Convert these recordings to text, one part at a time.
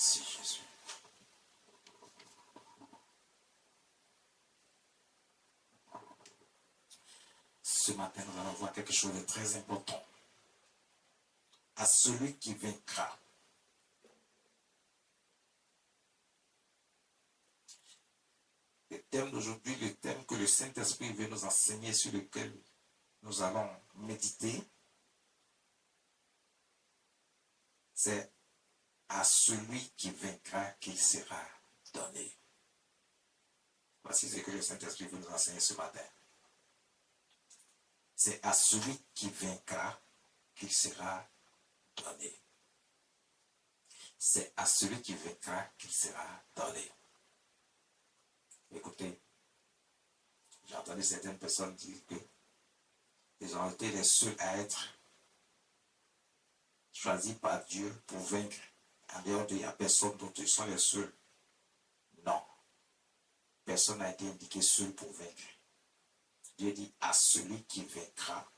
Merci Jésus. Ce matin, nous allons voir quelque chose de très important. À celui qui vaincra. Le thème d'aujourd'hui, le thème que le Saint-Esprit veut nous enseigner, sur lequel nous allons méditer, c'est à celui qui vaincra qu'il sera donné. Voici ce que le Saint-Esprit veut nous enseigner ce matin. C'est à celui qui vaincra qu'il sera donné. C'est à celui qui vaincra qu'il sera donné. Écoutez, j'ai entendu certaines personnes dire qu'ils ont été les seuls à être choisis par Dieu pour vaincre. En dehors d'eux, il n'y a personne d'autre, ils sont les seuls. Non. Personne n'a été indiqué seul pour vaincre. Dieu dit à celui qui vaincra.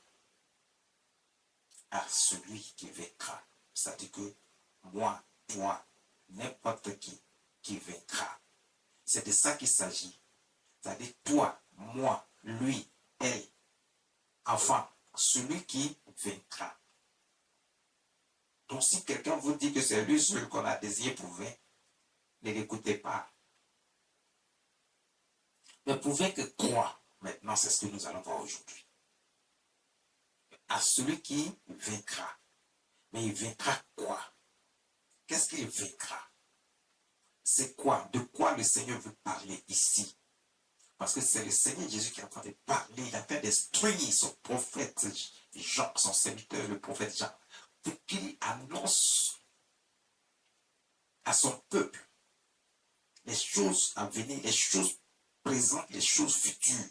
À celui qui vaincra. C'est-à-dire que moi, toi, n'importe qui vaincra. C'est de ça qu'il s'agit. C'est-à-dire toi, moi, lui, elle. Enfin, celui qui vaincra. Donc si quelqu'un vous dit que c'est lui seul qu'on a désiré pour vaincre, ne l'écoutez pas. Mais pour vaincre quoi? Maintenant, c'est ce que nous allons voir aujourd'hui. À celui qui vaincra. Mais il vaincra quoi? Qu'est-ce qu'il vaincra? C'est quoi? De quoi le Seigneur veut parler ici? Parce que c'est le Seigneur Jésus qui est en train de parler. Il a fait d'instruire son prophète Jean, son serviteur, le prophète Jean, pour qu'il annonce à son peuple les choses à venir, les choses présentes, les choses futures.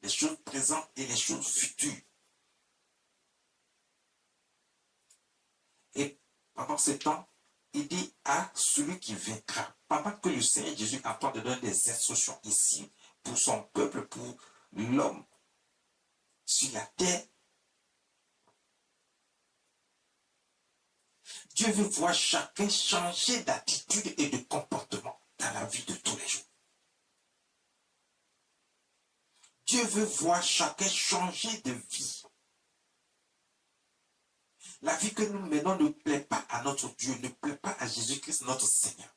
Les choses présentes et les choses futures. Et pendant ce temps, il dit à celui qui vaincra. Pendant que le Seigneur Jésus est en train de donner des instructions ici pour son peuple, pour l'homme sur la terre, Dieu veut voir chacun changer d'attitude et de comportement dans la vie de tous les jours. Dieu veut voir chacun changer de vie. La vie que nous menons ne plaît pas à notre Dieu, ne plaît pas à Jésus-Christ, notre Seigneur.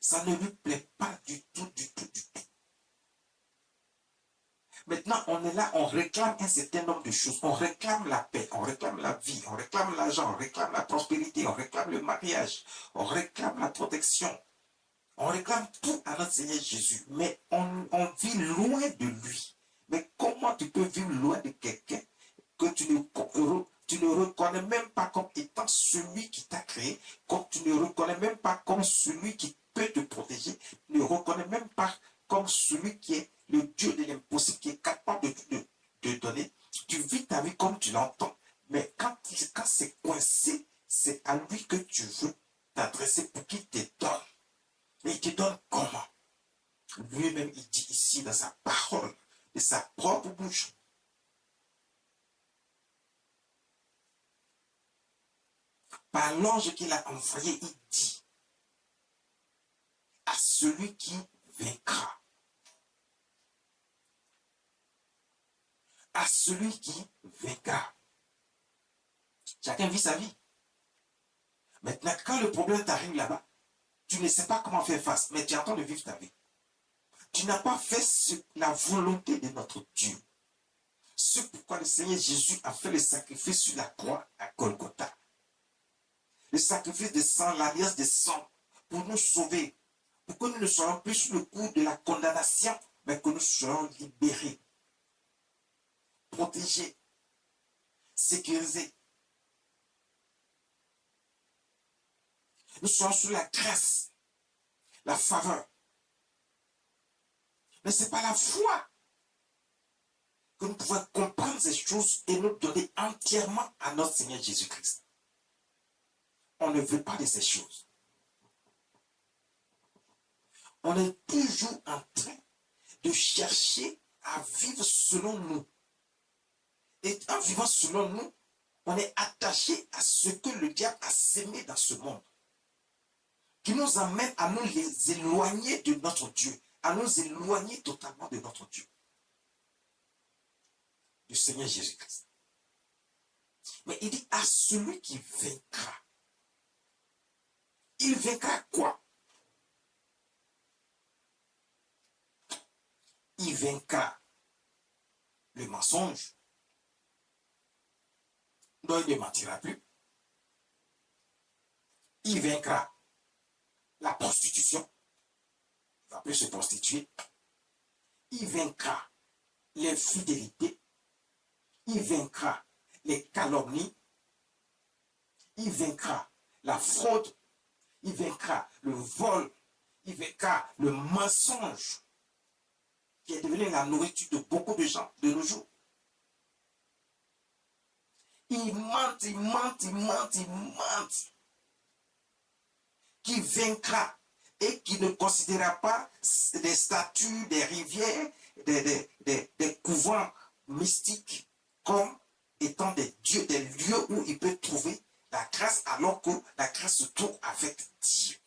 Ça ne lui plaît pas du tout, du tout, du tout. Maintenant, on est là, on réclame un certain nombre de choses. On réclame la paix, on réclame la vie, on réclame l'argent, on réclame la prospérité, on réclame le mariage, on réclame la protection. On réclame tout à notre Seigneur Jésus, mais on vit loin de lui. Mais comment tu peux vivre loin de quelqu'un que tu ne reconnais même pas comme étant celui qui t'a créé, comme tu ne reconnais même pas comme celui qui peut te protéger, tu ne reconnais même pas comme celui qui est le Dieu de l'impossible, qui est capable de te donner. Tu vis ta vie comme tu l'entends, mais quand c'est coincé, c'est à lui que tu veux t'adresser pour qu'il te donne. Mais il te donne comment? Lui-même, il dit ici dans sa parole, de sa propre bouche. Par l'ange qu'il a envoyé, il dit à celui qui vaincra. À celui qui vaincra. Chacun vit sa vie. Maintenant, quand le problème t'arrive là-bas, tu ne sais pas comment faire face, mais tu es en train de vivre ta vie. Tu n'as pas fait la volonté de notre Dieu. C'est pourquoi le Seigneur Jésus a fait le sacrifice sur la croix à Golgotha. Le sacrifice de sang, l'alliance de sang, pour nous sauver, pour que nous ne soyons plus sous le coup de la condamnation, mais que nous soyons libérés, protégés, sécurisés. Nous sommes sous la grâce, la faveur. Mais ce n'est pas la foi que nous pouvons comprendre ces choses et nous donner entièrement à notre Seigneur Jésus-Christ. On ne veut pas de ces choses. On est toujours en train de chercher à vivre selon nous. Et en vivant selon nous, On est attaché à ce que le diable a sémé dans ce monde, qui nous amène à nous les éloigner de notre Dieu, à nous éloigner totalement de notre Dieu, du Seigneur Jésus-Christ. Mais il dit à celui qui vaincra. Il vaincra quoi? Il vaincra le mensonge, donc il ne mentira plus. Il vaincra la prostitution, il ne va plus se prostituer. Il vaincra l'infidélité, il vaincra les calomnies, il vaincra la fraude, il vaincra le vol, il vaincra le mensonge qui est devenu la nourriture de beaucoup de gens de nos jours. Il ment, il ment, il ment, il ment. Qui vaincra et qui ne considérera pas des statues, des rivières, des couvents mystiques comme étant des dieux, des lieux où il peut trouver la grâce, alors que la grâce se trouve avec Dieu.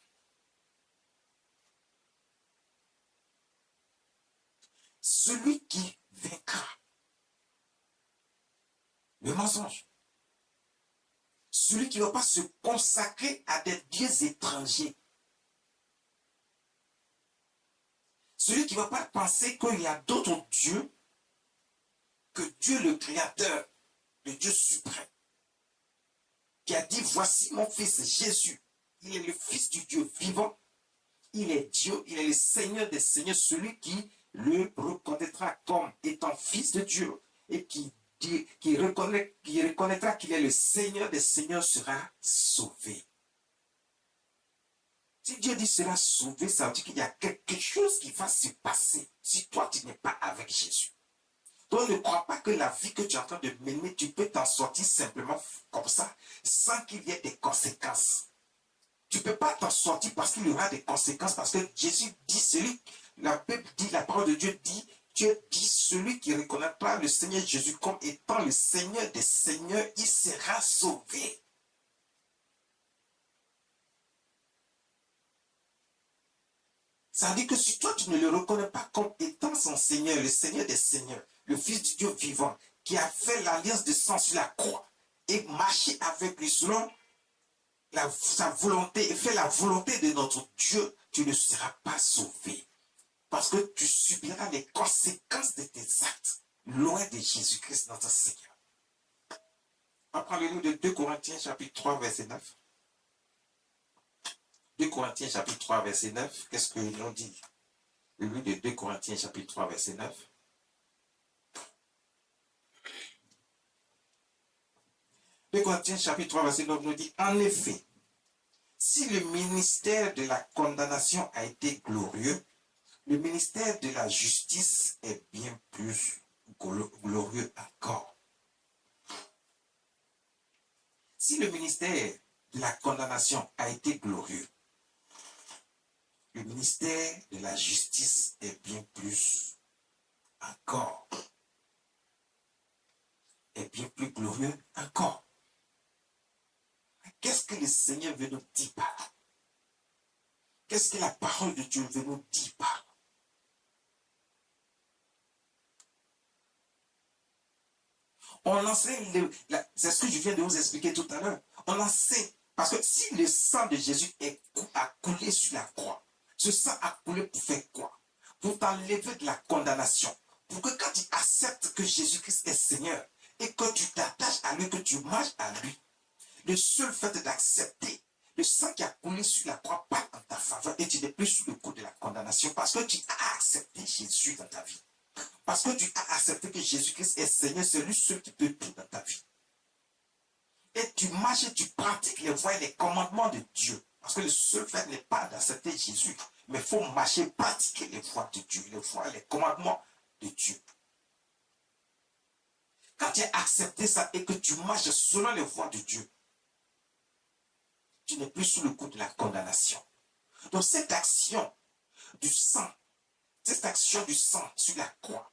Celui qui vaincra le mensonge, celui qui ne va pas se consacrer à des dieux étrangers, celui qui ne va pas penser qu'il y a d'autres dieux que Dieu le Créateur, le Dieu suprême, qui a dit, voici mon fils Jésus, il est le fils du Dieu vivant, il est Dieu, il est le Seigneur des Seigneurs, celui qui le reconnaîtra comme étant fils de Dieu et qui reconnaîtra qu'il est le Seigneur des Seigneurs sera sauvé. Si Dieu dit sera sauvé, ça veut dire qu'il y a quelque chose qui va se passer si toi tu n'es pas avec Jésus. Donc ne crois pas que la vie que tu es en train de mener, tu peux t'en sortir simplement comme ça, sans qu'il y ait des conséquences. Tu ne peux pas t'en sortir parce qu'il y aura des conséquences, parce que Jésus dit, la Bible dit, la parole de Dieu dit, Dieu dit, celui qui reconnaîtra le Seigneur Jésus comme étant le Seigneur des Seigneurs, il sera sauvé. Ça veut dire que si toi tu ne le reconnais pas comme étant son Seigneur, le Seigneur des Seigneurs, le Fils du Dieu vivant, qui a fait l'alliance de sang sur la croix et marché avec lui selon sa volonté et fait la volonté de notre Dieu, tu ne seras pas sauvé. Parce que tu subiras les conséquences de tes actes, loin de Jésus-Christ notre Seigneur. On prend le livre de 2 Corinthiens chapitre 3 verset 9. 2 Corinthiens chapitre 3 verset 9, qu'est-ce que l'on dit? Le livre de 2 Corinthiens chapitre 3 verset 9. 2 Corinthiens chapitre 3 verset 9 nous dit, en effet, si le ministère de la condamnation a été glorieux, le ministère de la justice est bien plus glorieux encore. Si le ministère de la condamnation a été glorieux, le ministère de la justice est bien plus encore. Est bien plus glorieux encore. Qu'est-ce que le Seigneur veut nous dire par là? Qu'est-ce que la parole de Dieu veut nous dire par là? On enseigne, c'est ce que je viens de vous expliquer tout à l'heure. On enseigne, parce que si le sang de Jésus a coulé sur la croix, ce sang a coulé pour faire quoi? Pour t'enlever de la condamnation. Pour que quand tu acceptes que Jésus-Christ est Seigneur et que tu t'attaches à lui, que tu marches à lui, le seul fait d'accepter le sang qui a coulé sur la croix part en ta faveur et tu n'es plus sous le coup de la condamnation parce que tu as accepté Jésus dans ta vie. Parce que tu as accepté que Jésus-Christ est Seigneur, c'est lui seul qui peut tout dans ta vie. Et tu marches et tu pratiques les voies et les commandements de Dieu. Parce que le seul fait n'est pas d'accepter Jésus, mais il faut marcher, pratiquer les voies de Dieu, les voies, les commandements de Dieu. Quand tu as accepté ça et que tu marches selon les voies de Dieu, tu n'es plus sous le coup de la condamnation. Donc cette action du sang sur la croix,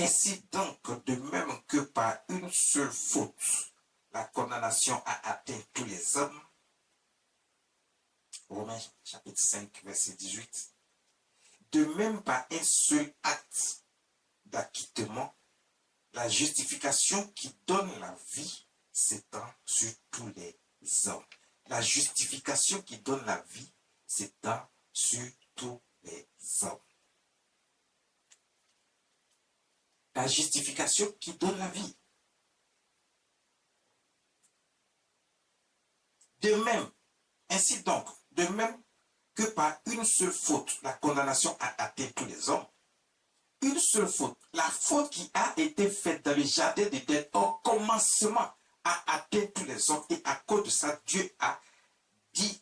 Ainsi donc, de même que par une seule faute, la condamnation a atteint tous les hommes. Romains chapitre 5, verset 18. De même par un seul acte d'acquittement, la justification qui donne la vie s'étend sur tous les hommes. La justification qui donne la vie s'étend sur tous les hommes. La justification qui donne la vie. De même, ainsi donc, de même que par une seule faute, la condamnation a atteint tous les hommes. Une seule faute, la faute qui a été faite dans le jardin d'Éden au commencement a atteint tous les hommes et à cause de ça, Dieu a dit,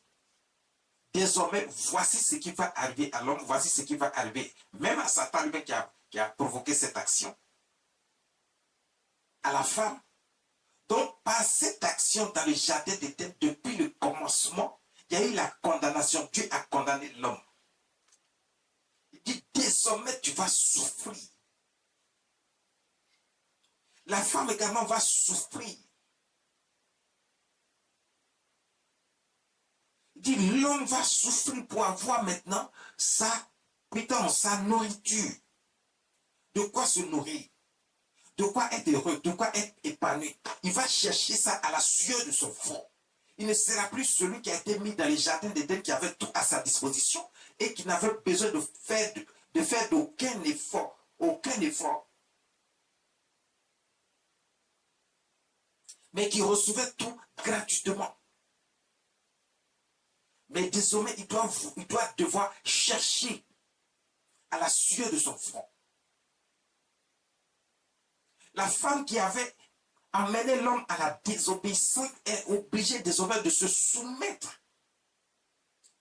désormais, voici ce qui va arriver à l'homme, voici ce qui va arriver, même à Satan lui-même qui a provoqué cette action, à la femme. Donc, par cette action dans le jardin d'Éden, depuis le commencement, il y a eu la condamnation. Dieu a condamné l'homme. Il dit, désormais, tu vas souffrir. La femme également va souffrir. Il dit, l'homme va souffrir pour avoir maintenant sa nourriture. De quoi se nourrir? De quoi être heureux? De quoi être épanoui? Il va chercher ça à la sueur de son front. Il ne sera plus celui qui a été mis dans les jardins d'Éden, qui avait tout à sa disposition et qui n'avait besoin de faire d'aucun effort. Aucun effort. Mais qui recevait tout gratuitement. Mais désormais, il doit devoir chercher à la sueur de son front. La femme qui avait amené l'homme à la désobéissance est obligée désormais de se soumettre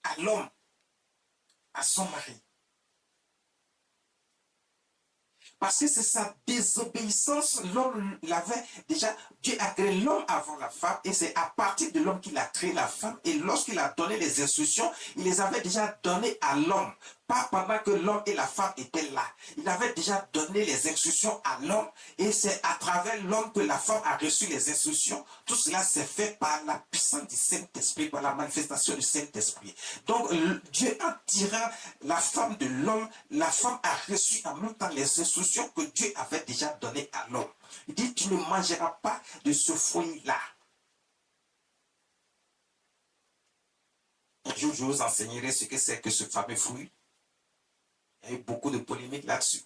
à l'homme, à son mari. Parce que c'est sa désobéissance, l'homme l'avait déjà, Dieu a créé l'homme avant la femme et c'est à partir de l'homme qu'il a créé la femme et lorsqu'il a donné les instructions, il les avait déjà données à l'homme, pas pendant que l'homme et la femme étaient là. Il avait déjà donné les instructions à l'homme et c'est à travers l'homme que la femme a reçu les instructions. Tout cela s'est fait par la puissance du Saint-Esprit, par la manifestation du Saint-Esprit. Donc Dieu en tirant la femme de l'homme, la femme a reçu en même temps les instructions que Dieu avait déjà données à l'homme. Il dit, tu ne mangeras pas de ce fruit-là. Un jour, je vous enseignerai ce que c'est que ce fameux fruit. Il y a eu beaucoup de polémiques là-dessus.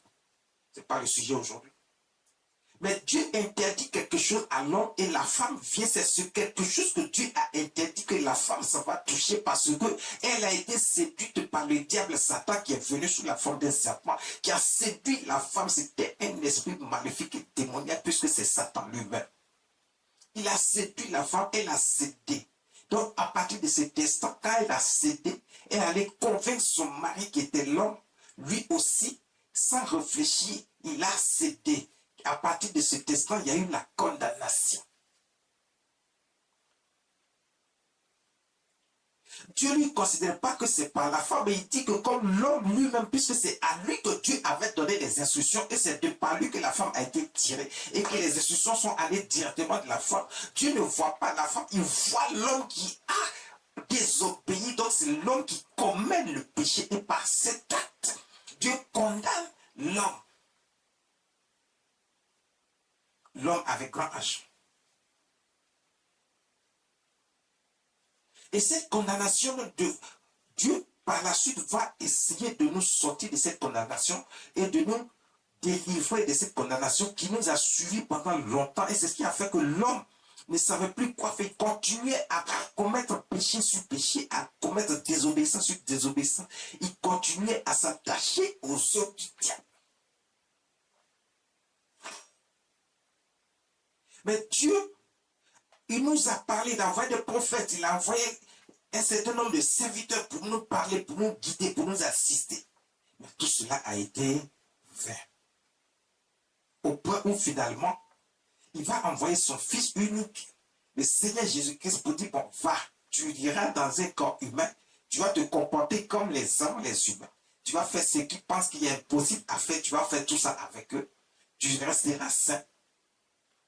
Ce n'est pas le sujet aujourd'hui. Mais Dieu interdit quelque chose à l'homme et la femme vient, c'est quelque chose que Dieu a interdit que la femme s'en va toucher parce qu'elle a été séduite par le diable Satan qui est venu sous la forme d'un serpent, qui a séduit la femme. C'était un esprit maléfique et démoniaque puisque c'est Satan lui-même. Il a séduit la femme, elle a cédé. Donc à partir de cet instant, quand elle a cédé, elle allait convaincre son mari qui était l'homme, lui aussi, sans réfléchir, il a cédé. À partir de cet instant, il y a eu la condamnation. Dieu ne lui considère pas que c'est par la femme, mais il dit que comme l'homme lui-même, puisque c'est à lui que Dieu avait donné les instructions, et c'est de par lui que la femme a été tirée, et que les instructions sont allées directement de la femme. Dieu ne voit pas la femme, il voit l'homme qui a désobéi, donc c'est l'homme qui commet le péché, et par cet acte, Dieu condamne l'homme. L'homme avec grand H. Et cette condamnation de Dieu, par la suite, va essayer de nous sortir de cette condamnation et de nous délivrer de cette condamnation qui nous a suivis pendant longtemps. Et c'est ce qui a fait que l'homme ne savait plus quoi faire. Il continuait à commettre péché sur péché, à commettre désobéissance sur désobéissance. Il continuait à s'attacher aux œuvres du diable. Mais Dieu, il nous a parlé d'envoyer des prophètes, il a envoyé un certain nombre de serviteurs pour nous parler, pour nous guider, pour nous assister. Mais tout cela a été vain. Au point où finalement, il va envoyer son Fils unique, le Seigneur Jésus-Christ, pour dire, bon, va, tu iras dans un corps humain, tu vas te comporter comme les hommes, les humains. Tu vas faire ce qu'ils pensent qu'il est impossible à faire, tu vas faire tout ça avec eux. tu resteras saint.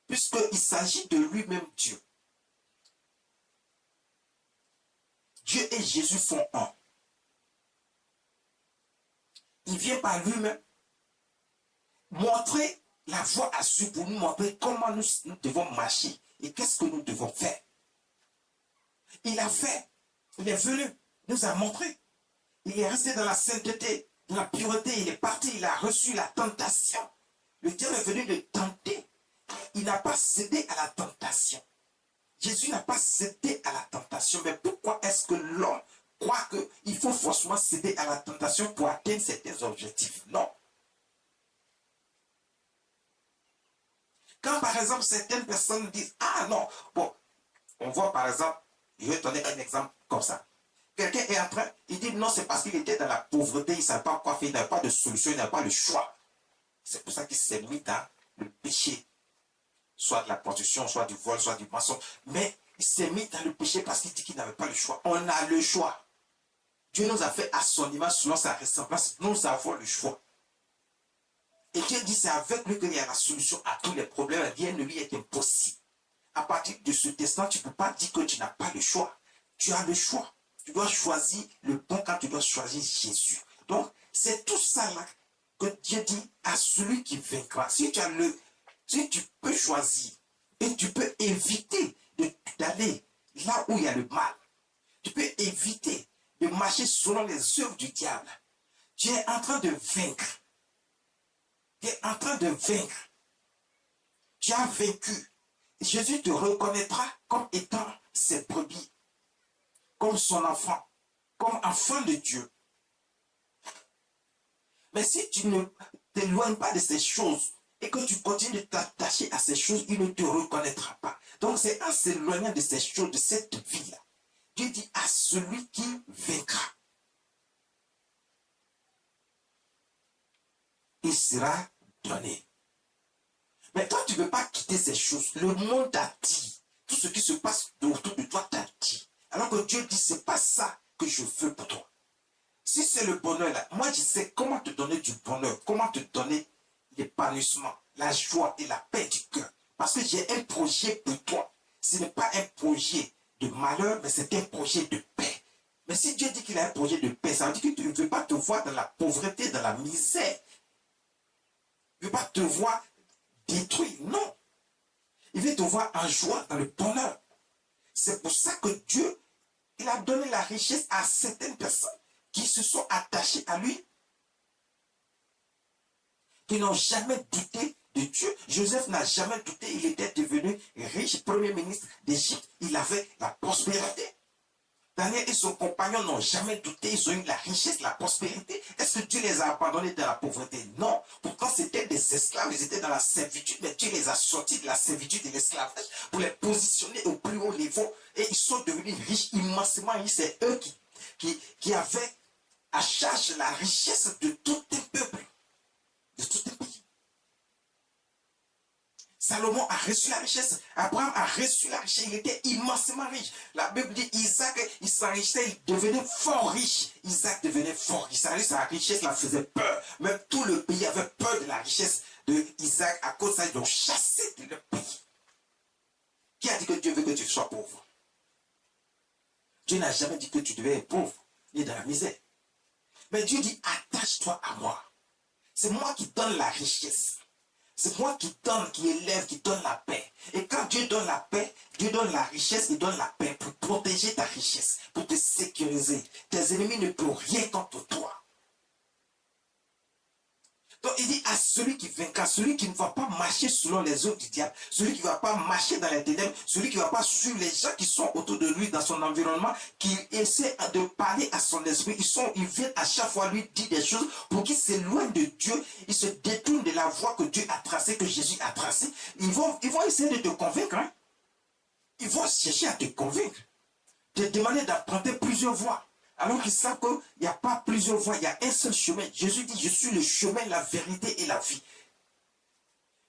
Puisqu'il s'agit de lui-même Dieu. Dieu et Jésus font un. Il vient par lui-même montrer la voie à suivre pour nous montrer comment nous devons marcher et qu'est-ce que nous devons faire. Il a fait, il est venu, nous a montré. Il est resté dans la sainteté, dans la pureté, il est parti, il a reçu la tentation. Le diable est venu le tenter. Il n'a pas cédé à la tentation. Jésus n'a pas cédé à la tentation. Mais pourquoi est-ce que l'homme croit qu'il faut forcément céder à la tentation pour atteindre certains objectifs? Non. Quand par exemple certaines personnes disent, ah non, bon, on voit par exemple, je vais donner un exemple comme ça. Quelqu'un est en train, il dit non, c'est parce qu'il était dans la pauvreté, il ne savait pas quoi faire, il n'avait pas de solution, il n'avait pas le choix. C'est pour ça qu'il s'est mis dans le péché. Soit de la prostitution, soit du vol, soit du mensonge. Mais il s'est mis dans le péché parce qu'il dit qu'il n'avait pas le choix. On a le choix. Dieu nous a fait à son image, selon sa ressemblance. Nous avons le choix. Et Dieu dit c'est avec lui qu'il y a la solution à tous les problèmes. Rien ne lui est impossible. À partir de ce testament, tu ne peux pas dire que tu n'as pas le choix. Tu as le choix. Tu dois choisir le bon quand tu dois choisir Jésus. Donc, c'est tout ça là que Dieu dit à celui qui vaincra. Si tu peux choisir et tu peux éviter d'aller là où il y a le mal, tu peux éviter de marcher selon les œuvres du diable. Tu es en train de vaincre. Tu es en train de vaincre. Tu as vaincu. Jésus te reconnaîtra comme étant ses brebis, comme son enfant, comme enfant de Dieu. Mais si tu ne t'éloignes pas de ces choses et que tu continues de t'attacher à ces choses, il ne te reconnaîtra pas. Donc c'est en s'éloignant de ces choses, de cette vie-là, Dieu dit à celui qui vaincra, il sera donné. Mais toi, tu ne veux pas quitter ces choses. Le monde t'attire. Tout ce qui se passe autour de toi t'attire. Alors que Dieu dit, c'est pas ça que je veux pour toi. Si c'est le bonheur là, moi je sais comment te donner du bonheur, comment te donner l'épanouissement, la joie et la paix du cœur. Parce que j'ai un projet pour toi. Ce n'est pas un projet de malheur, mais c'est un projet de paix. Mais si Dieu dit qu'il a un projet de paix, ça veut dire que tu ne veux pas te voir dans la pauvreté, dans la misère. Il ne veut pas te voir détruit. Non. Il veut te voir en joie, dans le bonheur. C'est pour ça que Dieu, il a donné la richesse à certaines personnes qui se sont attachées à lui, qui n'ont jamais douté de Dieu. Joseph n'a jamais douté, il était devenu riche, premier ministre d'Égypte, il avait la prospérité. Daniel et son compagnon n'ont jamais douté, ils ont eu la richesse, la prospérité. Est-ce que Dieu les a abandonnés dans la pauvreté? Non. Pourtant, c'était des esclaves, ils étaient dans la servitude, mais Dieu les a sortis de la servitude et de l'esclavage pour les positionner au plus haut niveau. Et ils sont devenus riches, immensément riches. C'est eux qui avaient à charge la richesse de tout un peuple, de tout un pays. Salomon a reçu la richesse, Abraham a reçu la richesse, il était immensément riche. La Bible dit Isaac, il s'enrichissait, il devenait fort riche. Isaac devenait fort riche, sa richesse la faisait peur. Même tout le pays avait peur de la richesse de Isaac à cause de ça, ils l'ont chassé de leur pays. Qui a dit que Dieu veut que tu sois pauvre? Dieu n'a jamais dit que tu devais être pauvre, ni dans la misère. Mais Dieu dit, attache-toi à moi. C'est moi qui donne la richesse. C'est moi qui donne, qui élève, qui donne la paix. Et quand Dieu donne la paix, Dieu donne la richesse, il donne la paix pour protéger ta richesse, pour te sécuriser. Tes ennemis ne peuvent rien contre toi. Donc il dit à celui qui vaincra, celui qui ne va pas marcher selon les œuvres du diable, celui qui ne va pas marcher dans les ténèbres, celui qui ne va pas suivre les gens qui sont autour de lui dans son environnement, qui essaie de parler à son esprit, ils viennent à chaque fois lui dire des choses pour qu'il s'éloigne de Dieu, ils se détournent de la voie que Dieu a tracée, que Jésus a tracée. Ils vont essayer de te convaincre. Hein? Ils vont chercher à te convaincre, te demander d'emprunter plusieurs voies. Alors qu'ils savent qu'il n'y a pas plusieurs voies, il y a un seul chemin. Jésus dit, je suis le chemin, la vérité et la vie.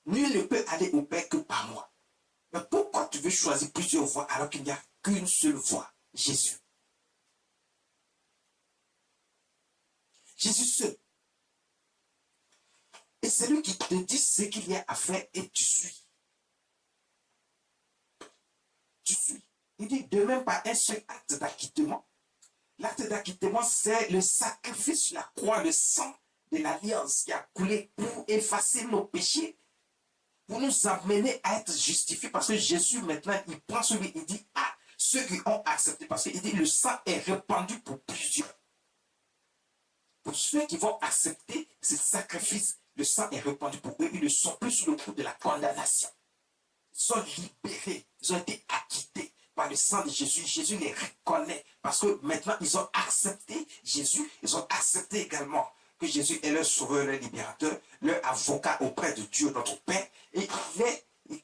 Nul ne peut aller au Père que par moi. Mais pourquoi tu veux choisir plusieurs voies alors qu'il n'y a qu'une seule voie? Jésus. Jésus seul. Et c'est lui qui te dit ce qu'il y a à faire et tu suis. Tu suis. Il dit de même par un seul acte d'acquittement. L'acte d'acquittement, c'est le sacrifice sur la croix, le sang de l'alliance qui a coulé pour effacer nos péchés, pour nous amener à être justifiés. Parce que Jésus, maintenant, il prend celui, il dit, ah, ceux qui ont accepté, parce qu'il dit, le sang est répandu pour plusieurs. Pour ceux qui vont accepter ce sacrifice, le sang est répandu pour eux, ils ne sont plus sous le coup de la condamnation. Ils sont libérés, ils ont été acquittés par le sang de Jésus. Jésus les reconnaît parce que maintenant ils ont accepté Jésus, ils ont accepté également que Jésus est leur sauveur, leur libérateur, leur avocat auprès de Dieu, notre Père. Et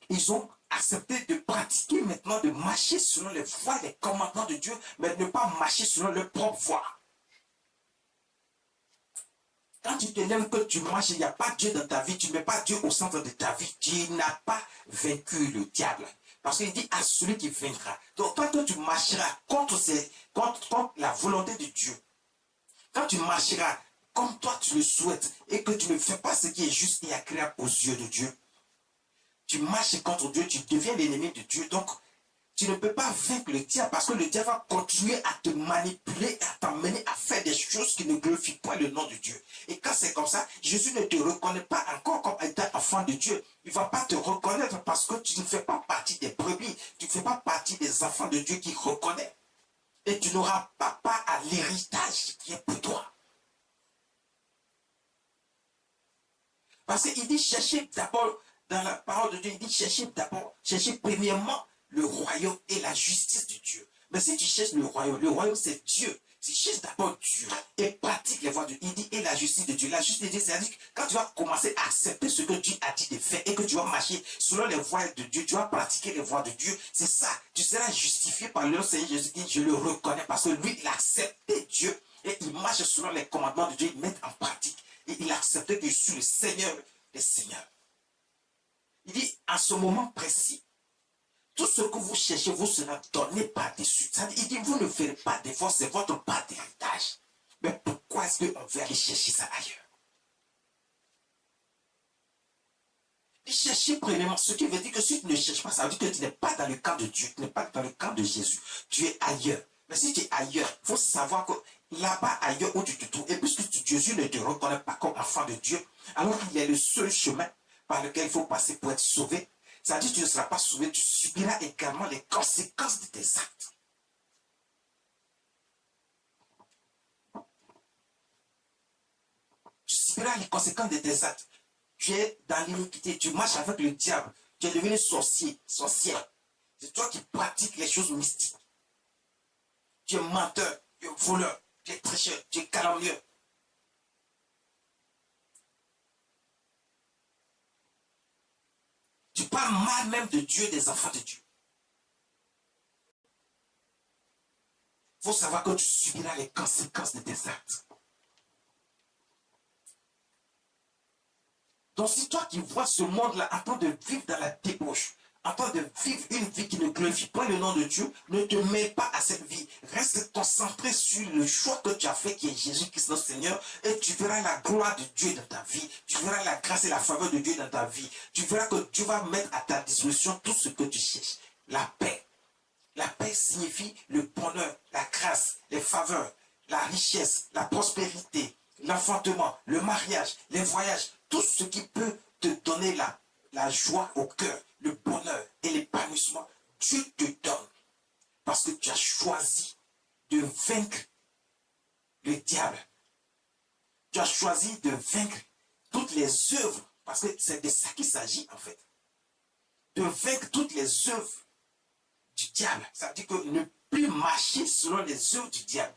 ils ont accepté de pratiquer maintenant, de marcher selon les voies, les commandements de Dieu, mais de ne pas marcher selon leur propre voie. Quand tu te lèves, que tu marches, il n'y a pas Dieu dans ta vie, tu ne mets pas Dieu au centre de ta vie, tu n'as pas vaincu le diable. Parce qu'il dit à celui qui vaincra. Donc quand tu marcheras contre la volonté de Dieu, quand tu marcheras comme toi tu le souhaites et que tu ne fais pas ce qui est juste et agréable aux yeux de Dieu, tu marches contre Dieu, tu deviens l'ennemi de Dieu. Donc, tu ne peux pas vaincre le diable parce que le diable va continuer à te manipuler et à t'emmener à faire des choses qui ne glorifient pas le nom de Dieu. Et quand c'est comme ça, Jésus ne te reconnaît pas encore comme étant enfant de Dieu. Il ne va pas te reconnaître parce que tu ne fais pas partie des brebis. Tu ne fais pas partie des enfants de Dieu qui reconnaissent. Et tu n'auras pas part à l'héritage qui est pour toi. Parce qu'il dit cherchez d'abord, dans la parole de Dieu, il dit cherchez premièrement le royaume et la justice de Dieu. Mais si tu cherches le royaume c'est Dieu. Si tu cherches d'abord Dieu et pratique les voies de Dieu, il dit et la justice de Dieu. La justice de Dieu, c'est-à-dire que quand tu vas commencer à accepter ce que Dieu a dit de faire et que tu vas marcher selon les voies de Dieu, tu vas pratiquer les voies de Dieu, c'est ça. Tu seras justifié par le Seigneur Jésus qui, je le reconnais parce que lui, il a accepté Dieu et il marche selon les commandements de Dieu, il met en pratique. Et il a accepté que je suis le Seigneur des Seigneurs. Il dit, à ce moment précis, tout ce que vous cherchez vous sera donné par-dessus. Il dit, vous ne ferez pas d'efforts, c'est votre part d'héritage. Mais pourquoi est-ce qu'on veut aller chercher ça ailleurs? Il cherche premièrement, ce qui veut dire que si tu ne cherches pas, ça veut dire que tu n'es pas dans le camp de Dieu, tu n'es pas dans le camp de Jésus. Tu es ailleurs. Mais si tu es ailleurs, il faut savoir que là-bas, ailleurs où tu te trouves, et puisque Jésus ne te reconnaît pas comme enfant de Dieu, alors qu'il est le seul chemin par lequel il faut passer pour être sauvé, c'est-à-dire que tu ne seras pas sauvé, tu subiras également les conséquences de tes actes. Tu subiras les conséquences de tes actes. Tu es dans l'iniquité, tu marches avec le diable, tu es devenu sorcier, sorcière. C'est toi qui pratiques les choses mystiques. Tu es menteur, tu es voleur, tu es tricheur, tu es calomnieux. Tu parles mal même de Dieu, des enfants de Dieu. Il faut savoir que tu subiras les conséquences de tes actes. Donc si toi qui vois ce monde-là en train de vivre dans la débauche, en train de vivre une vie qui ne glorifie pas le nom de Dieu, ne te mets pas à cette vie. Reste concentré sur le choix que tu as fait qui est Jésus-Christ notre Seigneur et tu verras la gloire de Dieu dans ta vie. Tu verras la grâce et la faveur de Dieu dans ta vie. Tu verras que Dieu va mettre à ta disposition tout ce que tu cherches. La paix. La paix signifie le bonheur, la grâce, les faveurs, la richesse, la prospérité, l'enfantement, le mariage, les voyages, tout ce qui peut te donner la joie au cœur, le bonheur et l'épanouissement, Dieu te donne. Parce que tu as choisi de vaincre le diable. Tu as choisi de vaincre toutes les œuvres, parce que c'est de ça qu'il s'agit en fait. De vaincre toutes les œuvres du diable. Ça veut dire que ne plus marcher selon les œuvres du diable.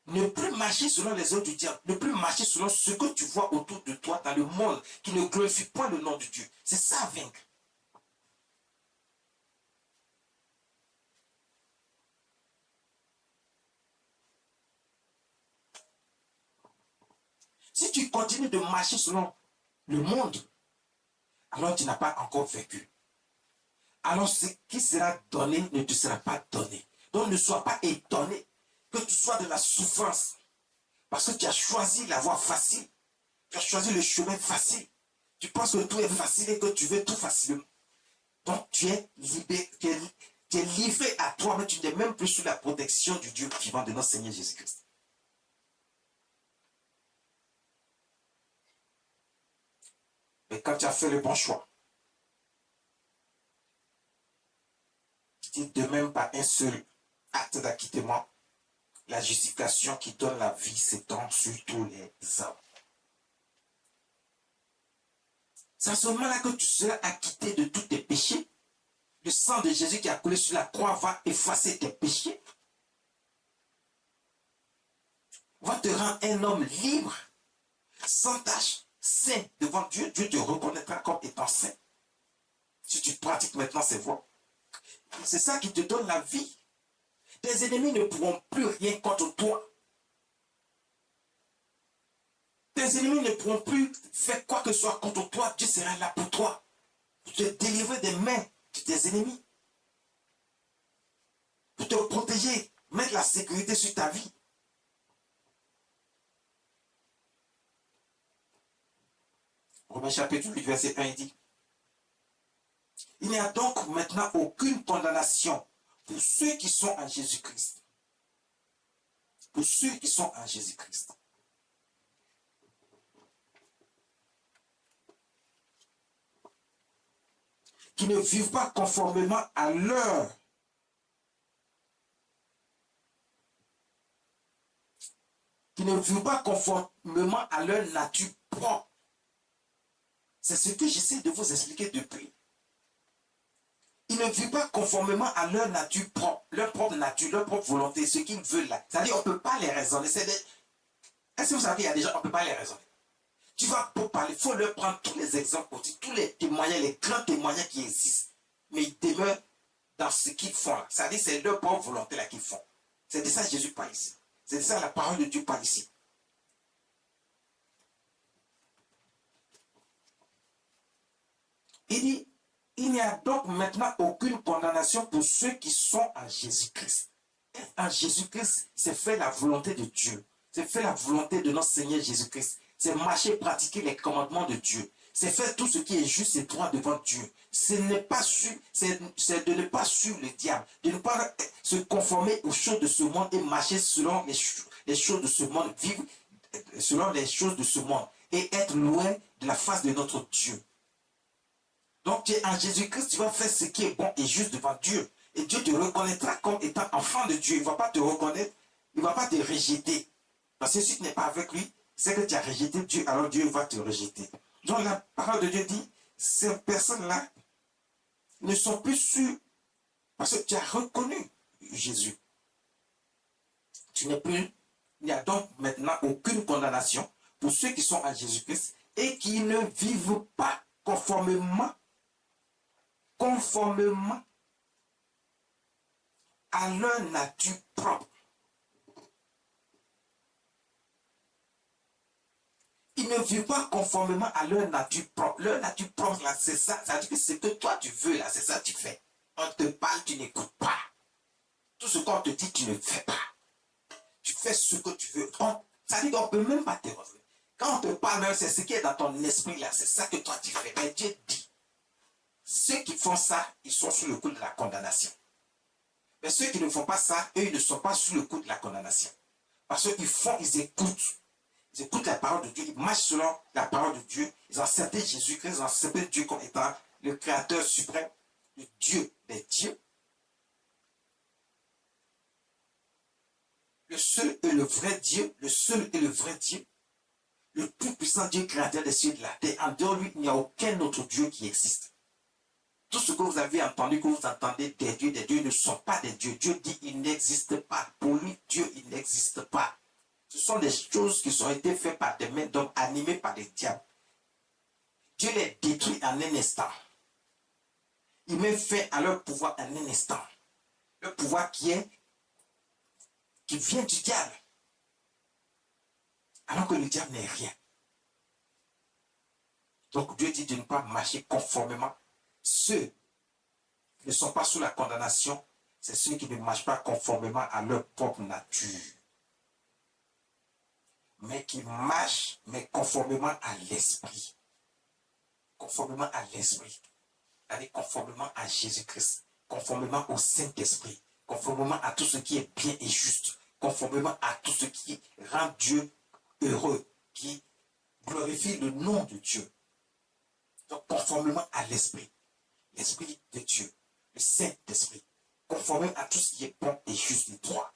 Ne plus marcher selon les œuvres du diable. Ne plus marcher selon ce que tu vois autour de toi dans le monde qui ne glorifie pas le nom de Dieu. C'est ça vaincre. Si tu continues de marcher selon le monde, alors tu n'as pas encore vaincu. Alors ce qui sera donné ne te sera pas donné. Donc ne sois pas étonné que tu sois de la souffrance. Parce que tu as choisi la voie facile. Tu as choisi le chemin facile. Tu penses que tout est facile et que tu veux tout facilement. Donc tu es libéré, tu es livré à toi, mais tu n'es même plus sous la protection du Dieu vivant de notre Seigneur Jésus-Christ. Mais quand tu as fait le bon choix, tu dis de même par un seul acte d'acquittement, la justification qui donne la vie s'étend sur tous les hommes. C'est à ce moment-là que tu seras acquitté de tous tes péchés. Le sang de Jésus qui a coulé sur la croix va effacer tes péchés. Va te rendre un homme libre, sans tache, saint devant Dieu. Dieu te reconnaîtra comme étant saint. Si tu pratiques maintenant ces voies. C'est ça qui te donne la vie. Tes ennemis ne pourront plus rien contre toi. Tes ennemis ne pourront plus faire quoi que ce soit contre toi. Dieu sera là pour toi. Pour te délivrer des mains de tes ennemis. Pour te protéger. Mettre la sécurité sur ta vie. Romains chapitre 8, verset 1, il dit: il n'y a donc maintenant aucune condamnation pour ceux qui sont en Jésus-Christ. Pour ceux qui sont en Jésus-Christ. Qui ne vivent pas conformément à leur nature propre. C'est ce que j'essaie de vous expliquer depuis. Ils ne vivent pas conformément à leur nature propre, leur propre nature, leur propre volonté, ce qu'ils veulent là. C'est-à-dire, on ne peut pas les raisonner. Est-ce que vous savez qu'il y a des gens, on ne peut pas les raisonner. Tu vas pour parler, il faut leur prendre tous les exemples aussi, tous les témoignages, les grands témoignages qui existent. Mais ils demeurent dans ce qu'ils font là. C'est-à-dire, c'est leur propre volonté là qu'ils font. C'est de ça que Jésus parle ici. C'est de ça la parole de Dieu parle ici. Il dit, il n'y a donc maintenant aucune condamnation pour ceux qui sont en Jésus-Christ. En Jésus-Christ, c'est faire la volonté de Dieu. C'est faire la volonté de notre Seigneur Jésus-Christ. C'est marcher, pratiquer les commandements de Dieu. C'est faire tout ce qui est juste et droit devant Dieu. C'est de ne pas suivre le diable. De ne pas se conformer aux choses de ce monde et marcher selon les choses de ce monde. Vivre selon les choses de ce monde. Et être loin de la face de notre Dieu. Donc tu es en Jésus-Christ, tu vas faire ce qui est bon et juste devant Dieu. Et Dieu te reconnaîtra comme étant enfant de Dieu. Il ne va pas te reconnaître, il ne va pas te rejeter. Parce que si tu n'es pas avec lui, c'est que tu as rejeté Dieu, alors Dieu va te rejeter. Donc la parole de Dieu dit, ces personnes-là ne sont plus sûres parce que tu as reconnu Jésus. Tu n'es plus, il n'y a donc maintenant aucune condamnation pour ceux qui sont en Jésus-Christ et qui ne vivent pas conformément à leur nature propre. Ils ne vivent pas conformément à leur nature propre. Leur nature propre, là, c'est ça. Ça veut dire que ce que toi tu veux, là, c'est ça que tu fais. On te parle, tu n'écoutes pas. Tout ce qu'on te dit, tu ne fais pas. Tu fais ce que tu veux. Ça veut dire qu'on ne peut même pas te revenir. Quand on te parle, même, c'est ce qui est dans ton esprit, là. C'est ça que toi tu fais. Mais Dieu dit, ceux qui font ça, ils sont sous le coup de la condamnation. Mais ceux qui ne font pas ça, eux, ils ne sont pas sous le coup de la condamnation. Parce qu'ils écoutent. Ils écoutent la parole de Dieu, ils marchent selon la parole de Dieu. Ils ont accepté Jésus-Christ, ils ont accepté Dieu comme étant le Créateur suprême, le Dieu des dieux. Le seul et le vrai Dieu, le seul et le vrai Dieu, le tout-puissant Dieu créateur des cieux et de la terre. En dehors de lui, il n'y a aucun autre Dieu qui existe. Tout ce que vous avez entendu, que vous entendez des dieux ne sont pas des dieux. Dieu dit il n'existe pas. Pour lui, Dieu, il n'existe pas. Ce sont des choses qui ont été faites par des mains d'hommes, animées par des diables. Dieu les détruit en un instant. Il met fin à leur pouvoir en un instant. Le pouvoir qui vient du diable. Alors que le diable n'est rien. Donc Dieu dit de ne pas marcher conformément. Ceux qui ne sont pas sous la condamnation, c'est ceux qui ne marchent pas conformément à leur propre nature. mais qui marche, mais conformément à l'esprit. Conformément à l'esprit. C'est-à-dire conformément à Jésus-Christ. Conformément au Saint-Esprit. Conformément à tout ce qui est bien et juste. Conformément à tout ce qui rend Dieu heureux. Qui glorifie le nom de Dieu. Donc, conformément à l'esprit. L'esprit de Dieu. Le Saint-Esprit. Conformément à tout ce qui est bon et juste et droit.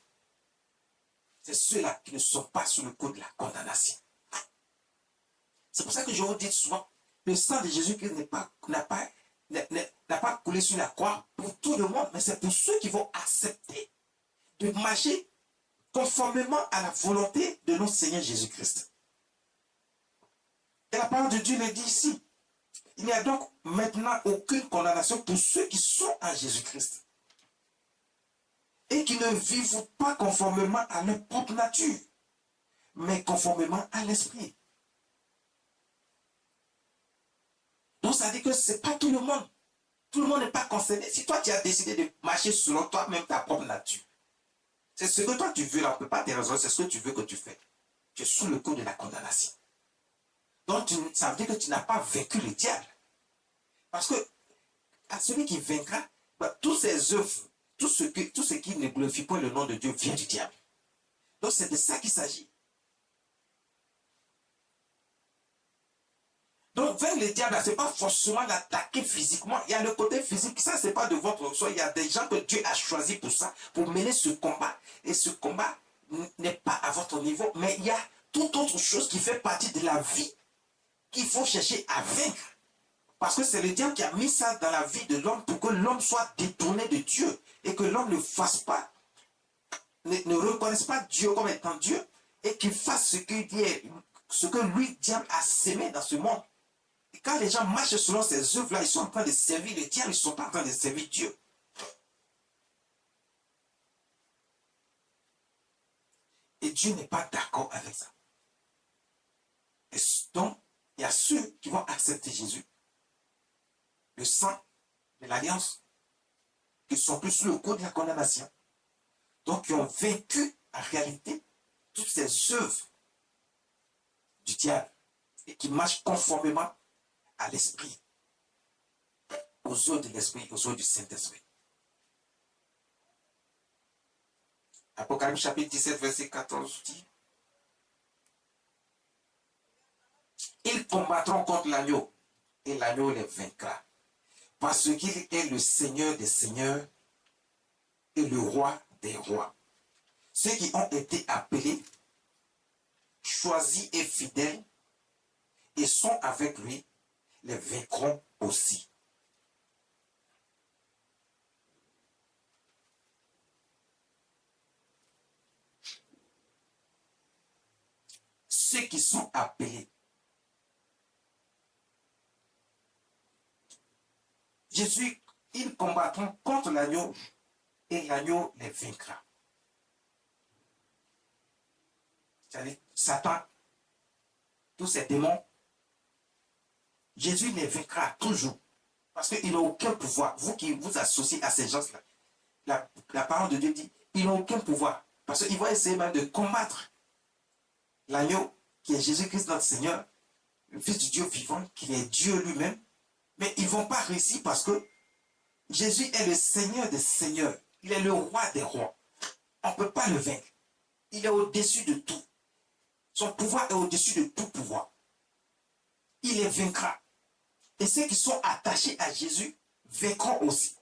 C'est ceux-là qui ne sont pas sous le coup de la condamnation. C'est pour ça que je vous dis souvent, le sang de Jésus-Christ n'a pas coulé sur la croix pour tout le monde, mais c'est pour ceux qui vont accepter de marcher conformément à la volonté de notre Seigneur Jésus-Christ. Et la parole de Dieu le dit ici. Il n'y a donc maintenant aucune condamnation pour ceux qui sont en Jésus-Christ. Et qui ne vivent pas conformément à leur propre nature, mais conformément à l'esprit. Donc ça dit que ce n'est pas tout le monde. Tout le monde n'est pas concerné. Si toi tu as décidé de marcher selon toi-même ta propre nature, c'est ce que toi tu veux, là, on ne peut pas te raisonner, c'est ce que tu veux que tu fais. Tu es sous le coup de la condamnation. Donc ça veut dire que tu n'as pas vaincu le diable. Parce que à celui qui vaincra, tous ses œuvres, tout ce qui ne glorifie pas le nom de Dieu vient du diable. Donc c'est de ça qu'il s'agit. Donc vaincre le diable, ce n'est pas forcément l'attaquer physiquement. Il y a le côté physique, ça c'est pas de votre choix. Il y a des gens que Dieu a choisi pour ça, pour mener ce combat. Et ce combat n'est pas à votre niveau, mais il y a toute autre chose qui fait partie de la vie qu'il faut chercher à vaincre. Parce que c'est le diable qui a mis ça dans la vie de l'homme pour que l'homme soit détourné de Dieu et que l'homme ne fasse pas, ne reconnaisse pas Dieu comme étant Dieu et qu'il fasse ce que lui, diable, a sémé dans ce monde. Et quand les gens marchent selon ces œuvres-là, ils sont en train de servir le diable, ils ne sont pas en train de servir Dieu. Et Dieu n'est pas d'accord avec ça. Et donc, il y a ceux qui vont accepter Jésus, le sang de l'alliance, qui sont plus sous le coup de la condamnation. Donc, qui ont vaincu en réalité toutes ces œuvres du diable et qui marchent conformément à l'esprit, aux œuvres de l'esprit, aux œuvres du Saint-Esprit. Apocalypse chapitre 17, verset 14 dit: ils combattront contre l'agneau et l'agneau les vaincra, parce qu'il est le Seigneur des seigneurs et le roi des rois. Ceux qui ont été appelés, choisis et fidèles et sont avec lui, les vaincront aussi. Ceux qui sont appelés. Jésus, ils combattront contre l'agneau et l'agneau les vaincra. C'est-à-dire, Satan, tous ces démons, Jésus les vaincra toujours. Parce qu'il n'a aucun pouvoir. Vous qui vous associez à ces gens-là, la parole de Dieu dit, ils n'ont aucun pouvoir. Parce qu'ils vont essayer même de combattre l'agneau qui est Jésus-Christ notre Seigneur, le Fils du Dieu vivant, qui est Dieu lui-même. Mais ils ne vont pas réussir parce que Jésus est le Seigneur des seigneurs. Il est le roi des rois. On ne peut pas le vaincre. Il est au-dessus de tout. Son pouvoir est au-dessus de tout pouvoir. Il les vaincra. Et ceux qui sont attachés à Jésus vaincront aussi.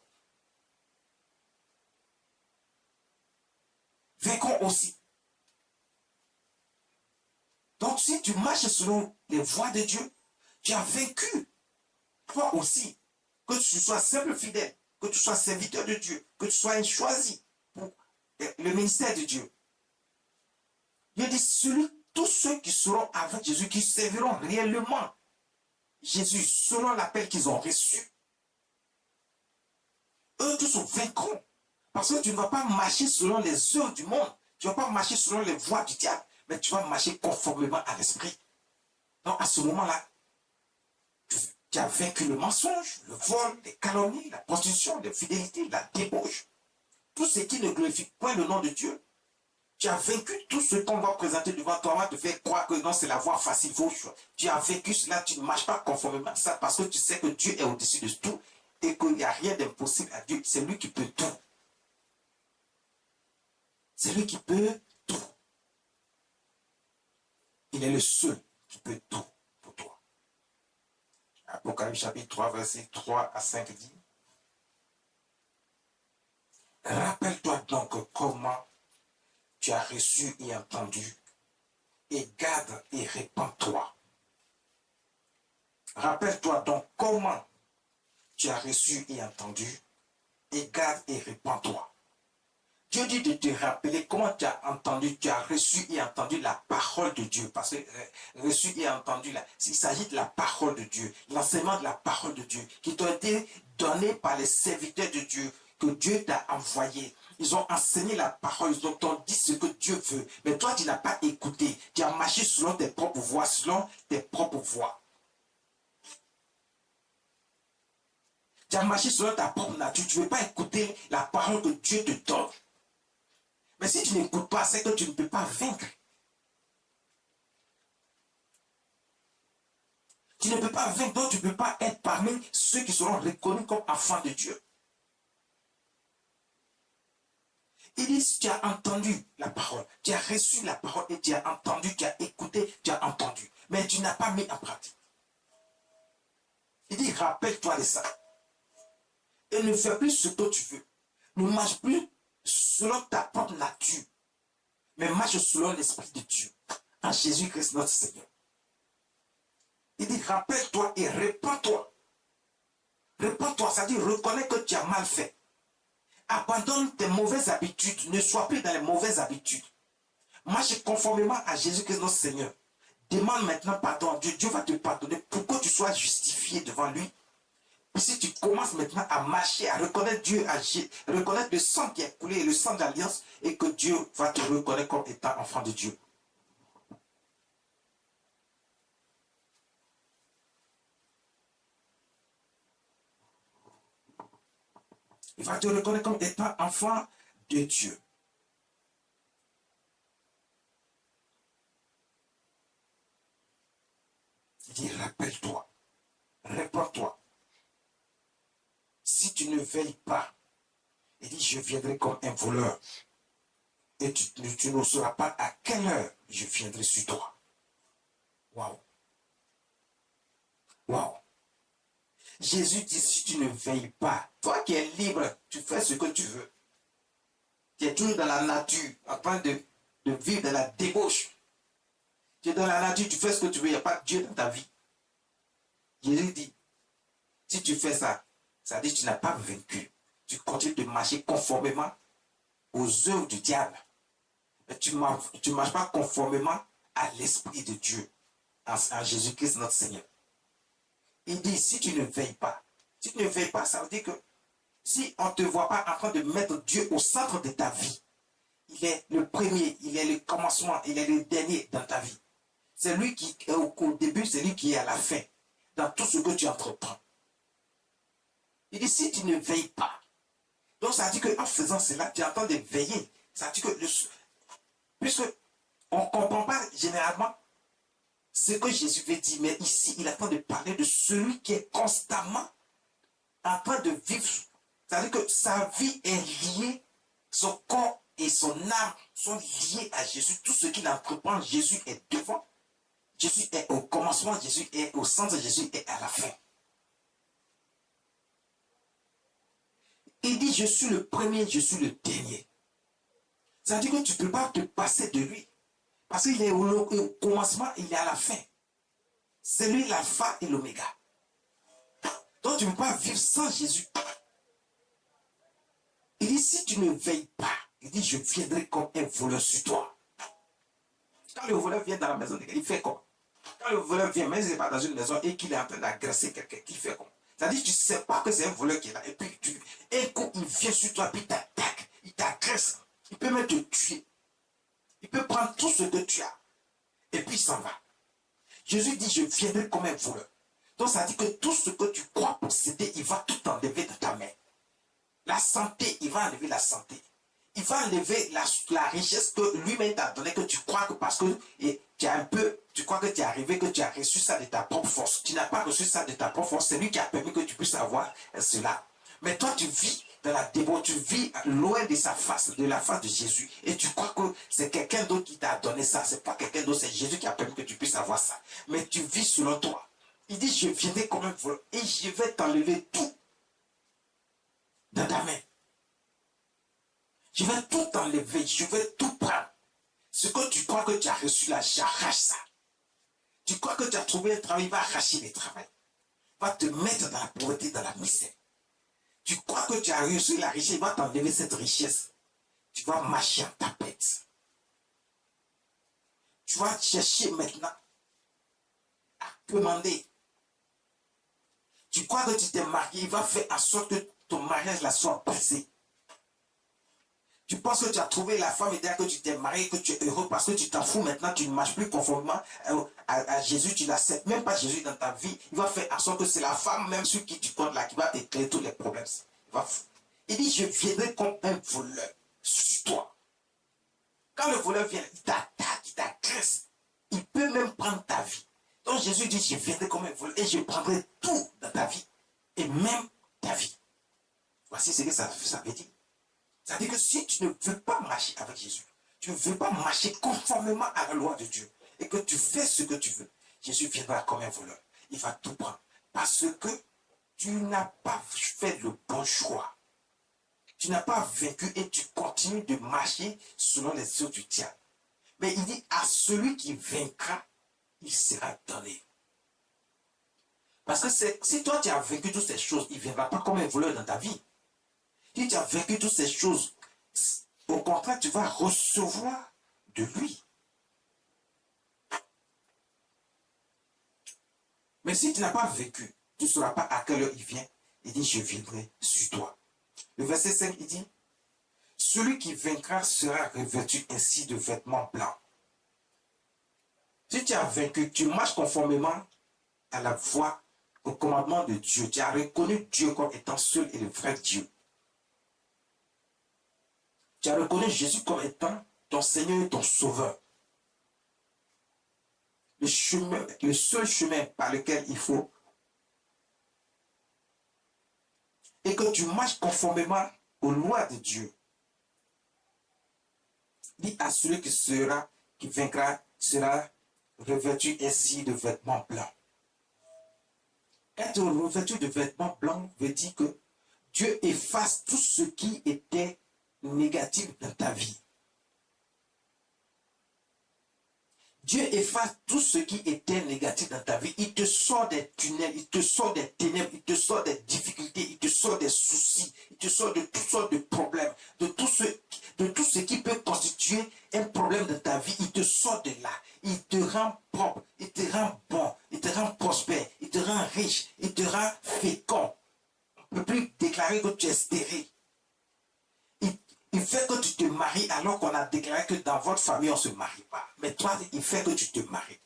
Vaincront aussi. Donc si tu marches selon les voies de Dieu, tu as vaincu. Toi aussi. Que tu sois simple fidèle, que tu sois serviteur de Dieu, que tu sois choisi pour le ministère de Dieu. Dieu dit, tous ceux qui seront avec Jésus, qui serviront réellement Jésus selon l'appel qu'ils ont reçu, eux tous vaincront. Parce que tu ne vas pas marcher selon les œuvres du monde, tu ne vas pas marcher selon les voies du diable, mais tu vas marcher conformément à l'esprit. Donc à ce moment-là, tu as vaincu le mensonge, le vol, les calomnies, la prostitution, l'infidélité, la débauche. Tout ce qui ne glorifie point le nom de Dieu, Tu as vaincu tout ce qu'on va présenter devant toi. On va te faire croire que non, c'est la voie facile. Tu as vaincu cela. Tu ne marches pas conformément à ça parce que tu sais que Dieu est au-dessus de tout et qu'il n'y a rien d'impossible à Dieu. C'est lui qui peut tout. C'est lui qui peut tout. Il est le seul qui peut tout pour toi. Apocalypse chapitre 3, verset 3 à 5 dit: rappelle-toi donc comment tu as reçu et entendu, et garde et répands-toi. Rappelle-toi donc comment tu as reçu et entendu, et garde et répands-toi. Dieu dit de te rappeler comment tu as entendu, tu as reçu et entendu la parole de Dieu. Parce que reçu et entendu, il s'agit de la parole de Dieu, l'enseignement de la parole de Dieu, qui t'a été donné par les serviteurs de Dieu, que Dieu t'a envoyé. Ils ont enseigné la parole, ils ont dit ce que Dieu veut. Mais toi, tu n'as pas écouté. Tu as marché selon tes propres voies, selon tes propres voies. Tu as marché selon ta propre nature. Tu ne veux pas écouter la parole que Dieu te donne. Mais si tu n'écoutes pas, c'est que tu ne peux pas vaincre. Tu ne peux pas vaincre, donc tu ne peux pas être parmi ceux qui seront reconnus comme enfants de Dieu. Il dit, tu as entendu la parole, tu as reçu la parole et tu as entendu, tu as écouté, tu as entendu. Mais tu n'as pas mis en pratique. Il dit, rappelle-toi de ça. Et ne fais plus ce que tu veux. Ne marche plus selon ta propre nature, mais marche selon l'Esprit de Dieu, en Jésus-Christ notre Seigneur. Il dit, rappelle-toi et répands-toi. Répands-toi, c'est-à-dire reconnais que tu as mal fait. Abandonne tes mauvaises habitudes, ne sois plus dans les mauvaises habitudes. Marche conformément à Jésus-Christ notre Seigneur. Demande maintenant pardon à Dieu. Dieu va te pardonner pour que tu sois justifié devant lui. Et si tu commences maintenant à marcher, à reconnaître Dieu, à reconnaître le sang qui a coulé, le sang d'alliance, et que Dieu va te reconnaître comme étant enfant de Dieu. Il va te reconnaître comme étant enfant de Dieu. Il dit, rappelle-toi, répands-toi. Si tu ne veilles pas, il dit, je viendrai comme un voleur. Et tu ne sauras pas à quelle heure je viendrai sur toi. Waouh. Waouh. Jésus dit, si tu ne veilles pas, toi qui es libre, tu fais ce que tu veux. Tu es toujours dans la nature, en train de vivre dans la débauche. Tu es dans la nature, tu fais ce que tu veux, il n'y a pas de Dieu dans ta vie. Jésus dit, si tu fais ça, ça dit que tu n'as pas vaincu. Tu continues de marcher conformément aux œuvres du diable. Mais tu ne marches pas conformément à l'Esprit de Dieu, en Jésus-Christ notre Seigneur. Il dit, si tu ne veilles pas, ça veut dire que si on ne te voit pas en train de mettre Dieu au centre de ta vie, il est le premier, il est le commencement, il est le dernier dans ta vie. C'est lui qui est au début, c'est lui qui est à la fin, dans tout ce que tu entreprends. Il dit, si tu ne veilles pas, donc ça dit qu'en faisant cela, tu es en train de veiller. Ça dit que, puisque on ne comprend pas généralement ce que Jésus veut dire, mais ici, il est en train de parler de celui qui est constamment en train de vivre. C'est-à-dire que sa vie est liée, son corps et son âme sont liés à Jésus. Tout ce qu'il entreprend, Jésus est devant. Jésus est au commencement, Jésus est au centre, Jésus est à la fin. Il dit, je suis le premier, je suis le dernier. C'est-à-dire que tu ne peux pas te passer de lui. Parce qu'il est au commencement, il est à la fin. C'est lui l'alpha et l'oméga. Donc tu ne peux pas vivre sans Jésus. Il dit, si tu ne veilles pas, il dit, je viendrai comme un voleur sur toi. Quand le voleur vient dans la maison de quelqu'un, il fait quoi? Quand le voleur vient, même s'il n'est pas dans une maison et qu'il est en train d'agresser quelqu'un, il fait quoi? C'est-à-dire que tu ne sais pas que c'est un voleur qui est là. Et puis, un coup, il vient sur toi, puis il t'attaque, il t'agresse. Il peut même te tuer. Il peut prendre tout ce que tu as. Et puis, il s'en va. Jésus dit, je viendrai comme un voleur. Donc, ça dit que tout ce que tu crois posséder, il va tout enlever de ta main. La santé, il va enlever la santé. il va enlever la richesse que lui-même t'a donné, que tu crois que parce que tu crois que tu es arrivé, que tu as reçu ça de ta propre force. Tu n'as pas reçu ça de ta propre force. C'est lui qui a permis que tu puisses avoir cela. Mais toi, tu vis dans la débauche, tu vis loin de sa face, de la face de Jésus. Et tu crois que c'est quelqu'un d'autre qui t'a donné ça. C'est pas quelqu'un d'autre, c'est Jésus qui a permis que tu puisses avoir ça. Mais tu vis selon toi. Il dit, je viendrai comme un voleur et je vais t'enlever tout dans ta main. Je vais tout enlever, je vais tout prendre. Ce que tu crois que tu as reçu là, j'arrache ça. Tu crois que tu as trouvé un travail, il va arracher le travail. Il va te mettre dans la pauvreté, dans la misère. Tu crois que tu as reçu la richesse, il va t'enlever cette richesse. Tu vas marcher en tapette. Tu vas chercher maintenant à demander. Tu crois que tu t'es marié, il va faire en sorte que ton mariage là soit brisé. Tu penses que tu as trouvé la femme et dès que tu t'es marié, que tu es heureux parce que tu t'en fous maintenant, tu ne marches plus conformément à Jésus, tu l'acceptes. Même pas Jésus dans ta vie, il va faire en sorte que c'est la femme même sur qui tu comptes là qui va te créer tous les problèmes. Il dit, je viendrai comme un voleur sur toi. Quand le voleur vient, il t'attaque, il t'agresse. Il peut même prendre ta vie. Donc Jésus dit, je viendrai comme un voleur et je prendrai tout dans ta vie. Et même ta vie. Voici ce que ça veut dire. C'est-à-dire que si tu ne veux pas marcher avec Jésus, tu ne veux pas marcher conformément à la loi de Dieu, et que tu fais ce que tu veux, Jésus viendra comme un voleur. Il va tout prendre. Parce que tu n'as pas fait le bon choix. Tu n'as pas vaincu et tu continues de marcher selon les eaux du diable. Mais il dit, à celui qui vaincra, il sera donné. Parce que si toi tu as vaincu toutes ces choses, il ne viendra pas comme un voleur dans ta vie. Si tu as vécu toutes ces choses, au contraire, tu vas recevoir de lui. Mais si tu n'as pas vécu, tu ne sauras pas à quelle heure il vient. Il dit, je viendrai sur toi. Le verset 5, il dit, celui qui vaincra sera revêtu ainsi de vêtements blancs. Si tu as vaincu, tu marches conformément à la voie, au commandement de Dieu. Tu as reconnu Dieu comme étant seul et le vrai Dieu. Tu as reconnu Jésus comme étant ton Seigneur et ton Sauveur. Le seul chemin par lequel il faut. Et que tu marches conformément aux lois de Dieu. Dis à celui qui vaincra sera revêtu ainsi de vêtements blancs. Être revêtu de vêtements blancs veut dire que Dieu efface tout ce qui était négatif dans ta vie. Dieu efface tout ce qui était négatif dans ta vie. Il te sort des tunnels, il te sort des ténèbres, il te sort des difficultés, il te sort des soucis, il te sort de toutes sortes de problèmes, de tout ce qui peut constituer un problème de ta vie. Il te sort de là. Il te rend propre, il te rend bon, il te rend prospère, il te rend riche, il te rend fécond. On ne peut plus déclarer que tu es stérile. Il fait que tu te maries alors qu'on a déclaré que dans votre famille, on ne se marie pas. Mais toi, il fait que tu te maries.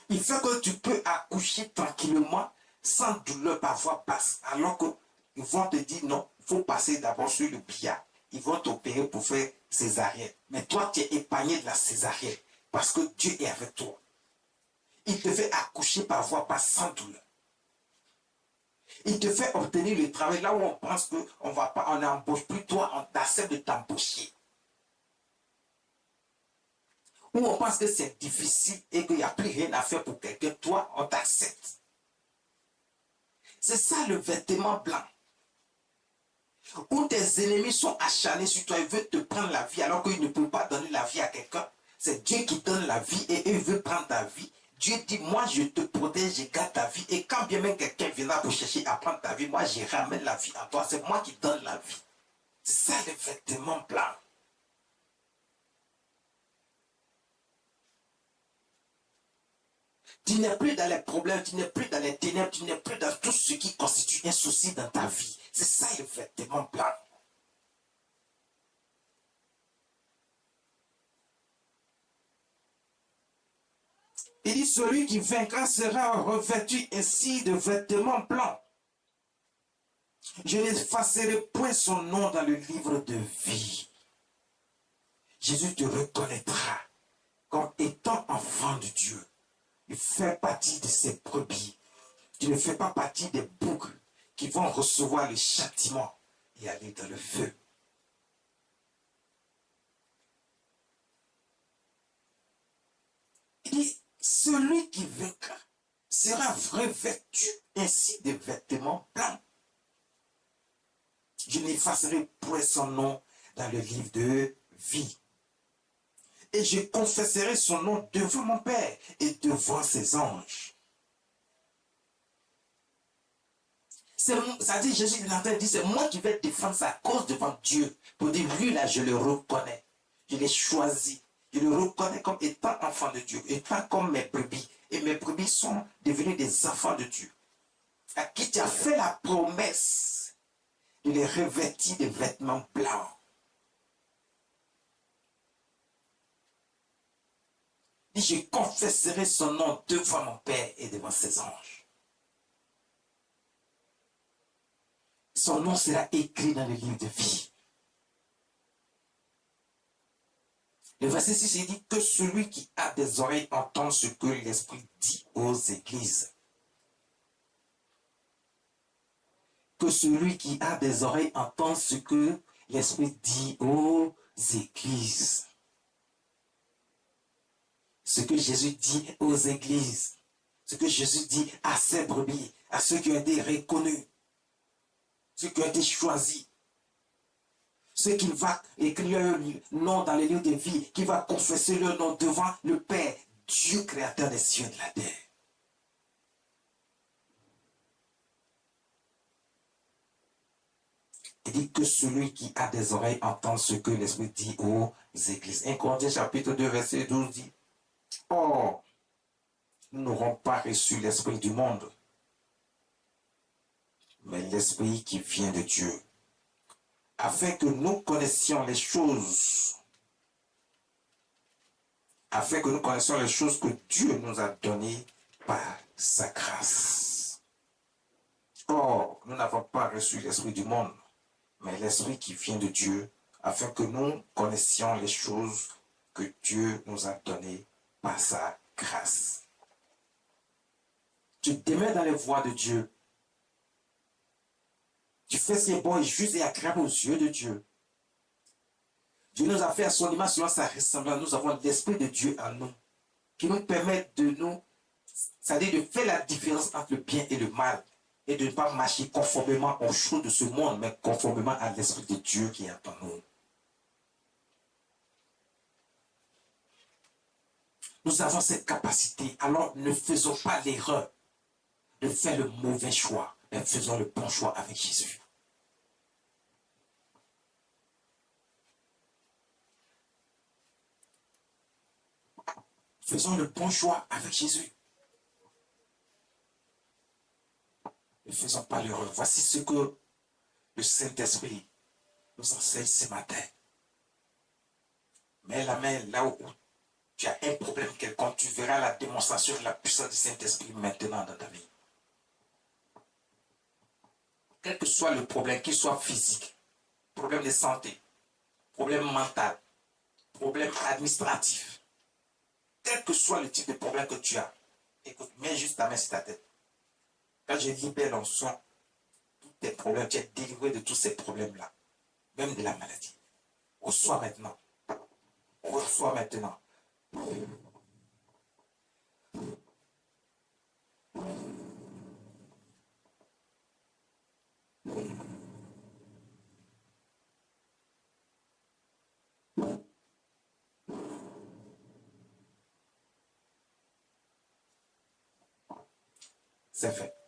Il fait que tu peux accoucher tranquillement, sans douleur par voie basse. Alors qu'ils vont te dire non, il faut passer d'abord sur le billard. Ils vont t'opérer pour faire césarienne. Mais toi, tu es épargné de la césarienne. Parce que Dieu est avec toi. Il te fait accoucher par voie basse sans douleur. Il te fait obtenir le travail là où on pense qu'on n'embauche plus toi, on t'accepte de t'embaucher. Où on pense que c'est difficile et qu'il n'y a plus rien à faire pour quelqu'un, toi, on t'accepte. C'est ça le vêtement blanc. Où tes ennemis sont acharnés sur toi, ils veulent te prendre la vie alors qu'ils ne peuvent pas donner la vie à quelqu'un. C'est Dieu qui donne la vie et eux veulent prendre ta vie. Dieu dit, moi je te protège, je garde ta vie. Et quand bien même quelqu'un viendra pour chercher à prendre ta vie, moi je ramène la vie à toi. C'est moi qui donne la vie. C'est ça le vêtement blanc. Tu n'es plus dans les problèmes, tu n'es plus dans les ténèbres, tu n'es plus dans tout ce qui constitue un souci dans ta vie. C'est ça le vêtement blanc. Il dit, celui qui vaincra sera revêtu ainsi de vêtements blancs. Je n'effacerai point son nom dans le livre de vie. Jésus te reconnaîtra comme étant enfant de Dieu. Il fait partie de ses brebis. Tu ne fais pas partie des boucs qui vont recevoir le châtiment et aller dans le feu. Il dit, celui qui vaincra sera revêtu ainsi de vêtements blancs. Je n'effacerai point son nom dans le livre de vie. Et je confesserai son nom devant mon Père et devant ses anges. Ça dit, Jésus est en train de dire, c'est moi qui vais défendre sa cause devant Dieu. Pour dire, lui là, je le reconnais. Je l'ai choisi. Je le reconnais comme étant enfant de Dieu, étant comme mes brebis. Et mes brebis sont devenus des enfants de Dieu. À qui tu as fait la promesse de les revêtir de vêtements blancs. Et je confesserai son nom devant mon Père et devant ses anges. Son nom sera écrit dans le livre de vie. Le verset 6, il dit que celui qui a des oreilles entend ce que l'Esprit dit aux églises. Que celui qui a des oreilles entend ce que l'Esprit dit aux églises. Ce que Jésus dit aux églises. Ce que Jésus dit à ses brebis, à ceux qui ont été reconnus, ceux qui ont été choisis. Ceux qui vont écrire leur nom dans les livres de vie, qui va confesser leur nom devant le Père, Dieu créateur des cieux et de la terre. Il dit que celui qui a des oreilles entend ce que l'Esprit dit aux églises. 1 Corinthiens chapitre 2, verset 12 dit, or, nous n'aurons pas reçu l'Esprit du monde, mais l'Esprit qui vient de Dieu, afin que nous connaissions les choses, que Dieu nous a données par sa grâce. Or, nous n'avons pas reçu l'Esprit du monde, mais l'Esprit qui vient de Dieu, afin que nous connaissions les choses que Dieu nous a données par sa grâce. Tu demeures dans les voies de Dieu. Tu fais ce qui est bon et juste et agréable aux yeux de Dieu. Dieu nous a fait à son image selon sa ressemblance. Nous avons l'Esprit de Dieu en nous, qui nous permet de nous, c'est-à-dire de faire la différence entre le bien et le mal, et de ne pas marcher conformément aux choses de ce monde, mais conformément à l'Esprit de Dieu qui est en nous. Nous avons cette capacité, alors ne faisons pas l'erreur de faire le mauvais choix, mais faisons le bon choix avec Jésus. Faisons le bon choix avec Jésus. Ne faisons pas l'erreur. Voici ce que le Saint-Esprit nous enseigne ce matin. Mets la main là où tu as un problème quelconque, tu verras la démonstration de la puissance du Saint-Esprit maintenant dans ta vie. Quel que soit le problème, qu'il soit physique, problème de santé, problème mental, problème administratif, quel que soit le type de problème que tu as, écoute, mets juste ta main sur ta tête. Quand je libère l'onction, tous tes problèmes, tu es délivré de tous ces problèmes-là, même de la maladie. Reçois maintenant. Reçois maintenant. C'est fait.